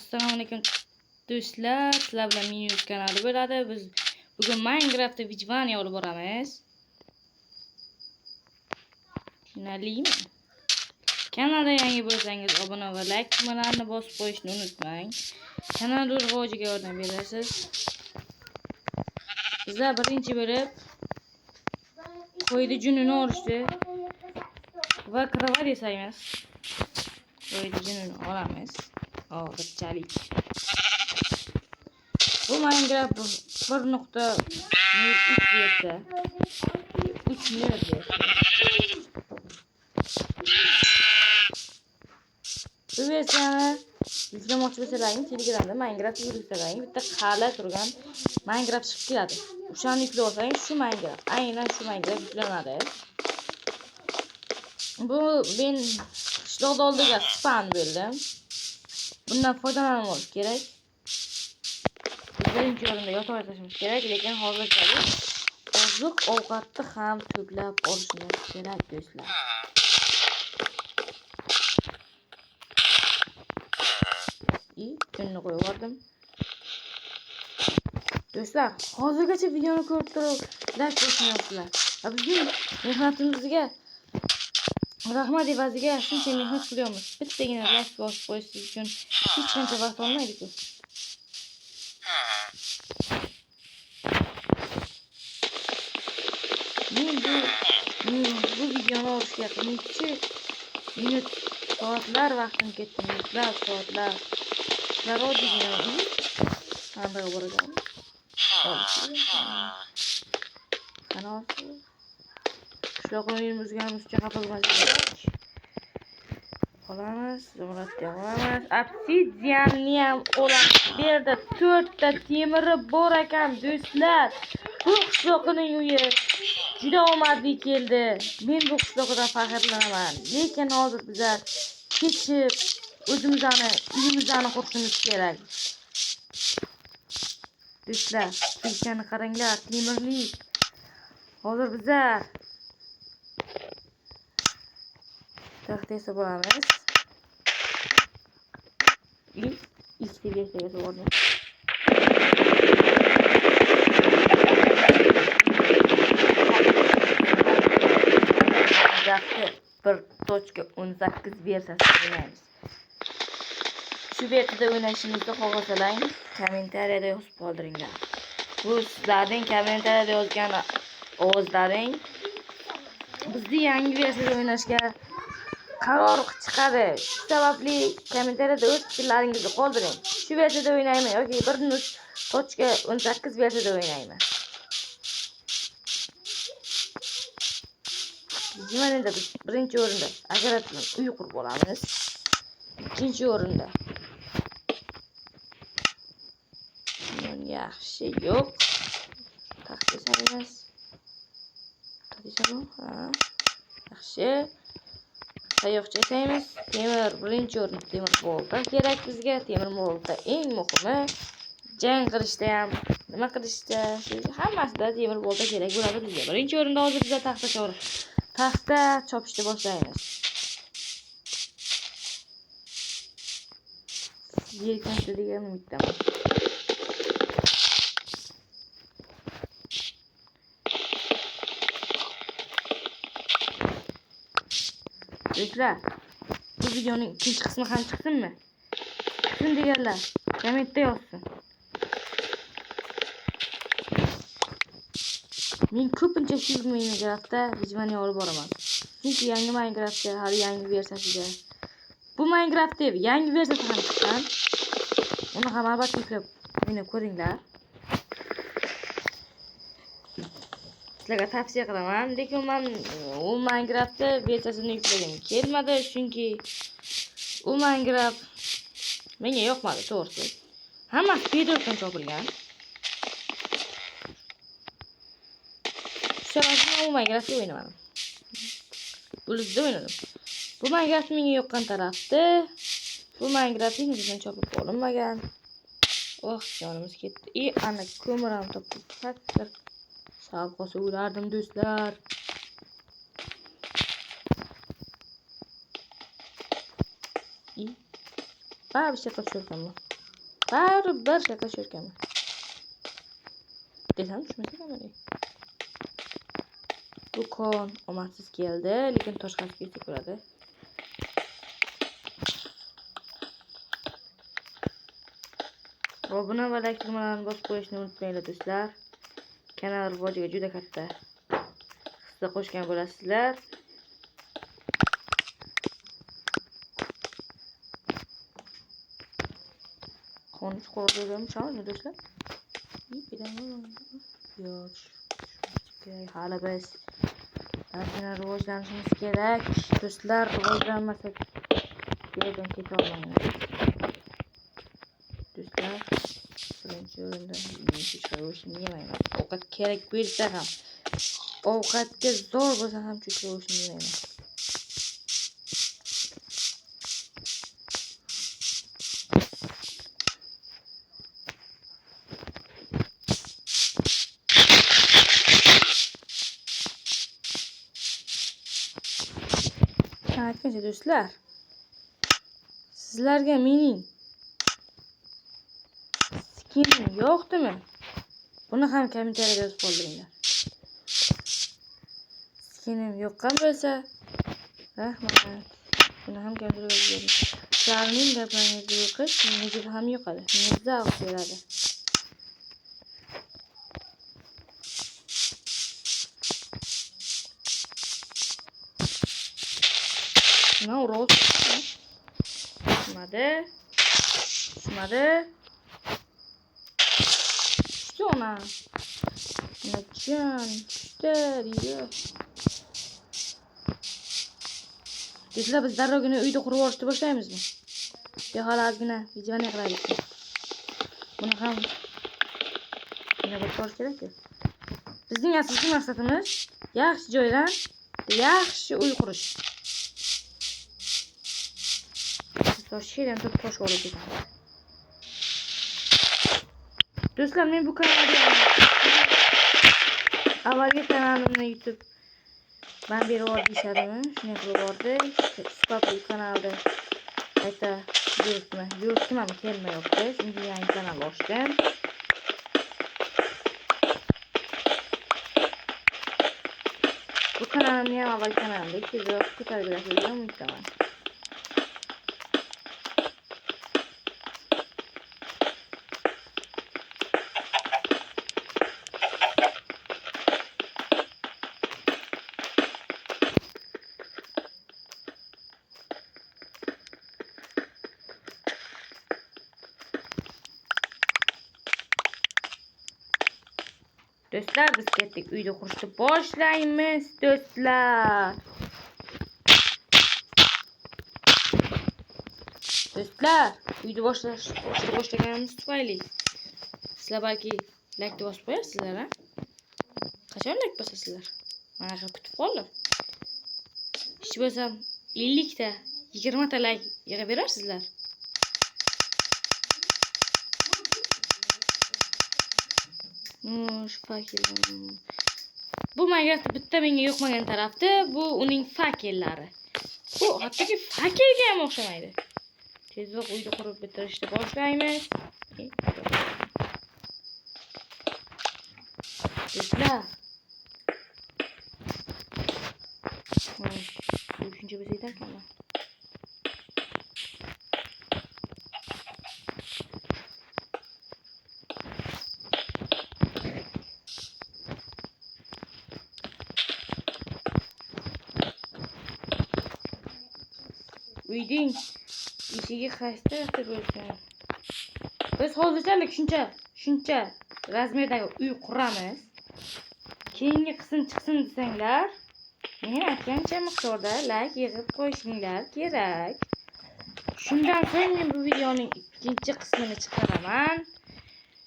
Assalomu alaykum do'stlar, sizlar bilan Minus kanali bo'ladi. Biz bugun Minecraftda Vijvani olib boramiz. Tushunarlimi? Kanalga yangi bo'lsangiz obuna va like tugmalarini bosib qo'yishni unutmang. Kanal rivojiga yordam berasiz. Bizlar birinchi bo'lib qo'ydi junini olishdi va krava desaymiz. Qo'ydi junini olamiz. Hozirchalik. Bu Minecraft 1.03 versiya. 3 million versiya. Bu versiyani yuklamoqchi bo'lsalaring, Telegramda Minecraft yuklasalang, bitta qala turgan Minecraft chiqib keladi. O'shani yuklab olsang, shu Minecraft, aynan shu Minecraft yuklanadi. Bu men qishloqda oldiga span berdim. Bundan foydalanmoq kerak. Birinchi o'rinda yotib olishimiz kerak, lekin hozirchalik oziq ovqatni ham to'plab olishimiz kerak do'stlar. Kunni qo'yib yubordim. Do'stlar, hozirgacha videoni ko'rib turib, like bosmayapsizlar. Bizning mehnatimizga rahmat evaziga shuncha mehnat qilyapmiz. Bittagina like bosib qo'yishingiz uchun hech qancha vaqt olmaydi-ku. Bu videoni olishga necha minut, soatlar vaqtim ketdi, minutlar, soatlar. Narodigina sandığa vuracağım. Kanal. Şlokunun müzganımız için kapılmaz gerek. Olamaz. Zumrat olamaz. Obsidianiyam olamaz. Bir yerde 4 ta temiri bor ekan do'stlar. Bu qishloqning uyi juda omadli keldi. Men bu qishloqdan faxrlanaman. Lekin hozir bizlar kechib uyimizni qurishimiz kerak. Do'stlar, filkani qaranglar, temirli. Hozir bizlar taxtasi bo'lamiz. İlk seviyesiga o'rni. Yaxshi 1.18 versiyasini o'ynaymiz. Shu versiyada o'ynashimizni xohlasangiz, kommentariyada yozib qoldiringlar. Bu sizlarning kommentariyada yozgan ovozlaring bizni yangi versiyada o'ynashga qaror chiqadi. Shu sababli kommentariyada o'z fikrlaringizni qoldiring. Shu versiyada o'ynaymi yoki 1.18 versiyada o'ynaymi? Mana biz birinchi o'rinda agarat bilan uy qurib olamiz. Ikkinchi o'rinda yaxshi yo'q. Taxtasiz. Yaxshi. Tayoqcha yasaymiz. Temir birinchi o'rinda temir bolta kerak bizga. Temir bolta eng muhimi. Jang qilishda ham, nima qilishda, hammasida temir bolta kerak bo'ladi bizga. Birinchi o'rinda hozir biz taxta chopishni boshlaymiz. Yelkancha degan umiddaman. Do'stlar, bu videoning ikkinchi qismi ham chiqsinmi? Chiqsin deganlar kommentda yozsin. Men ko'pincha shu Minecraftda Vijvani olib boraman. Chunki yangi Minecraftga, hali yangi versiyasiga. Bu Minecraft deb yangi versiyasi ham chiqqan. Uni ham albatta yuklab o'ynab ko'ringlar. Sizlarga tavsiya qilaman, lekin men u Minecraftda versiyasini yuklagim kelmadi, chunki u Minecraft menga yoqmadi, to'g'risi. Hammasi bedordan topilgan. Sababli u Minecraftda o'ynamadim. Bulutda o'ynadim. Bu Minecraft menga yoqqan tarafda bu Minecraftning bizdan chopib olinmagan. Oh, jonimiz ketdi. Ana ko'mir ham topib katta sal qolsa o'lardim do'stlar. Baribir shaka tushirkanman. Baribir shaka tushirkanman. Desam tushmasa kamari. Bu kon omadsiz keldi, lekin toshqasi kelsa ko'radi. Obuna va like tugmalarini bosib qo'yishni unutmanglar do'stlar. Kanal rivojiga juda katta hissa qo'shgan bo'lasizlar. Qonun qo'rqdim, chaqirdim do'stlar. Yo'q. Hali biz yana rivojlanishimiz kerak. Do'stlar, rivojlanmasak yerdan keta olmaymiz. Do'stlar, birinchi o'rinda hech qanday yemayman. Ovqat kerak bo'lsa ham, ovqatga zo'r bo'lsa ham cho'chqa yemayman. Aytgancha do'stlar, sizlarga mening skinim yo'qdimi? Buni ham kommentariyada yozib qoldiringlar. Skinim yo'qqan bo'lsa, rahmat. Buni ham kommentariyada yozib qo'ying. Sizlarning gaplaringizni o'qish menga ham yoqadi. Menga zavq beradi. No, roz. Tushmadi. Tushdi ona. Nachan, tushdi deydi. Do'stlar, biz darrogina uyda qurib olishni boshlaymizmi? Hali ozgina videoni qilaylik. Buni ham yana bir ko'rish kerak-ku. Bizning asosiy maqsadimiz yaxshi joydan yaxshi uy qurish. Toshkentdan turib tosh olib ketamiz. Do'stlar, men bu kanalga avvalgi kanalimni YouTube ben bir orada ishadimi? Shunday qilib bordik. Sifatli kanalda qayta yurtdim ham kelmayapti. Chunki yangi kanal ochdim. Bu kanalimni ham avvalgi kanalimda tezroq ko'tarib umiddaman. Do'stlar, biz ketdik. Uyda qurishni boshlaymiz, do'stlar. Do'stlar, uyda boshlaganimiz tufayli sizlar balki like bosib qo'yasizlar, ha? Qachon like bosasizlar? Mana qilib kutib qoldim. Hech bo'lsam 50 ta, 20 ta like yig'ib berarsizlar. Bu Minecraftda bitta menga yoqmagan tarafda bu uning fakellari. Bu hattoki fakelga ham o'xshamaydi. Tezroq uyda qurib bitirishni boshlaymiz. Do'stlar. Shuncha bo'lsa yetarkanmi? Uyning eshigi qaysi tarafda bo'lsin? Biz hozirchalik shuncha razmerdagi uy quramiz. Keyingi qism chiqsin desanglar, men aytgancha miqdorda like yig'ib qo'yishinglar kerak. Shundan so'ng men bu videoning ikkinchi qismini chiqaraman.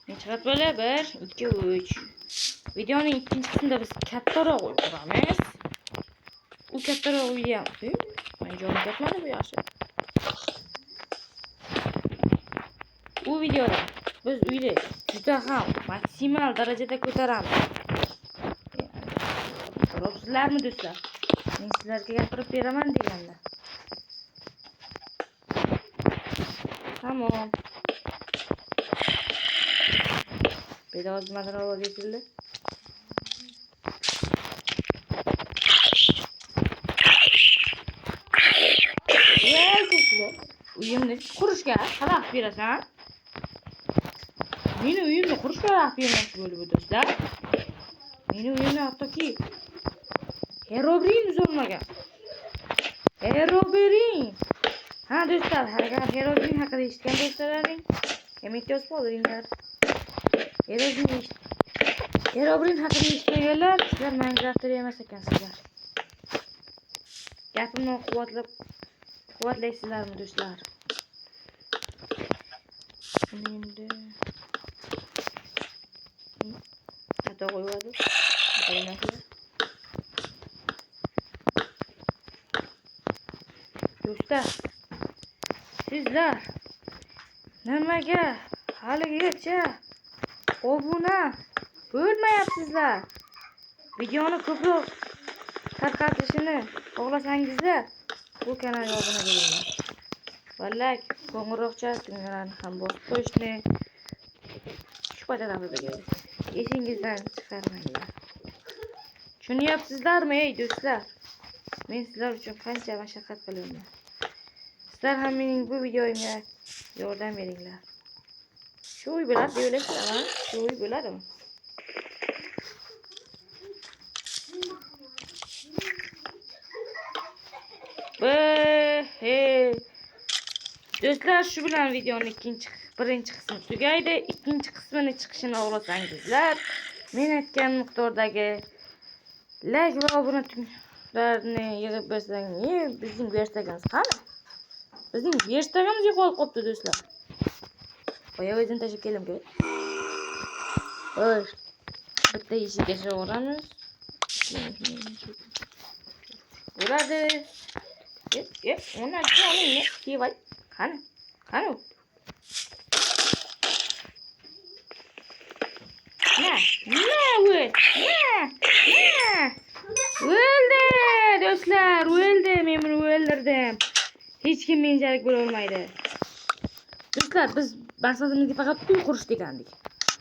Necha bo'ladi? 1, 2, 3. Videoning ikkinchi qismida biz kattaroq uy quramiz. U kattaroq uyga ham men jonim ketmadi bu yaxshi. U videoda biz uyni juda ham maksimal darajada ko'taramiz. Sizlarmi do'stlar? Men sizlarga gapirib beraman deganda. Tamam. Bedavazmadan hava geçildi. Uyumda kuruşga xalaq berasan. Meni uyimda kuruşga xalaq bermoqchi bo'lib o'tiribsizlar. Meni uyimda hattoki Herobrine uzilmagan. Herobrine. Ha do'stlar, agar Herobrine haqida eshitgan do'stlaring, kommentga yozib qoldiringlar. Herobrine haqida eshitmaganlar, sizlar Minecraft'da emas ekansizlar. Gapimni quvvatlaysizlarmi do'stlar? Endi xato qo'yadi. Do'stlar, sizlar nimaga haligacha obuna bo'lmayapsizlar? Videoni ko'proq tarqatishini xohlasangizlar bu kanalga obuna bo'linglar. Vallahi qo'ng'iroqcha tugmalarni ham bosib qo'yishni shu paytda esingizdan chiqarmanglar. Tushunyapsizlarmi ey do'stlar? Men sizlar uchun qancha mashaqqat qilyapman. Sizlar ham mening bu videoimga yordam beringlar. Shu uy bo'ladi deb o'ylaysizlarmi? Shu uy bo'ladimi? Do'stlar, shu bilan videoning birinchi qismi tugaydi. Ikkinchi qismini chiqishini xohlasangizlar, men aytgan miqdordagi like va obunalarni yig'ib bersangiz, bizning verstagimiz qani? Bizning verstagimiz yo'qolib qopti do'stlar. Qo'ya o'zini tashib kelim-ku. Xo'sh, bitta eshikka chiqaveramiz. Bo'ladi. Ona oling, kiyvay. Qani? Qani? O'ldi, do'stlar, o'ldi. Men buni o'ldirdim. Hech kim menchalik bo'la olmaydi. Do'stlar, biz maqsadimizga faqat uy qurish degandik.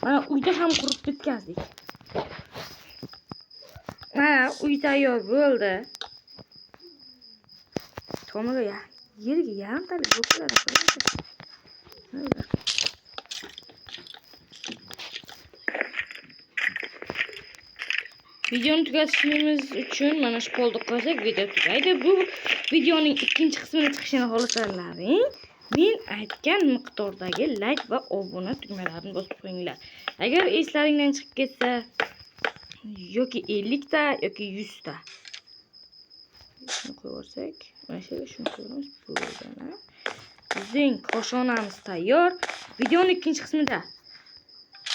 Mana uyda ham qurib bitkazdik. Mana uy tayyor bo'ldi. To'miga yerga yarimtalik bo'ladi. Videoni tugatishimiz uchun mana shu qo'lda qo'ysak video tugaydi. Bu videoning ikkinchi qismini chiqishini xohlasalaring, men aytgan miqdordagi like va obuna tugmalarini bosib qo'yinglar. Agar eslaringdan chiqib ketsa, yoki 50 ta yoki 100 ta shuni qo'ysak, mana shuni qo'yamiz. Bo'lgana. Bizning koshonamiz tayyor. Videoning ikkinchi qismida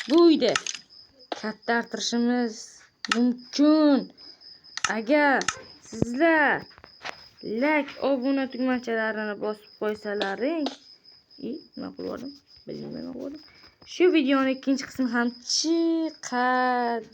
bu uyda katta arttirishimiz mumkin. Agar sizlar like, obuna tugmachalarini bosib qo'ysalaring, nima qilaverdim? Bilmayman. Shu videoning ikkinchi qismi ham chiqadi.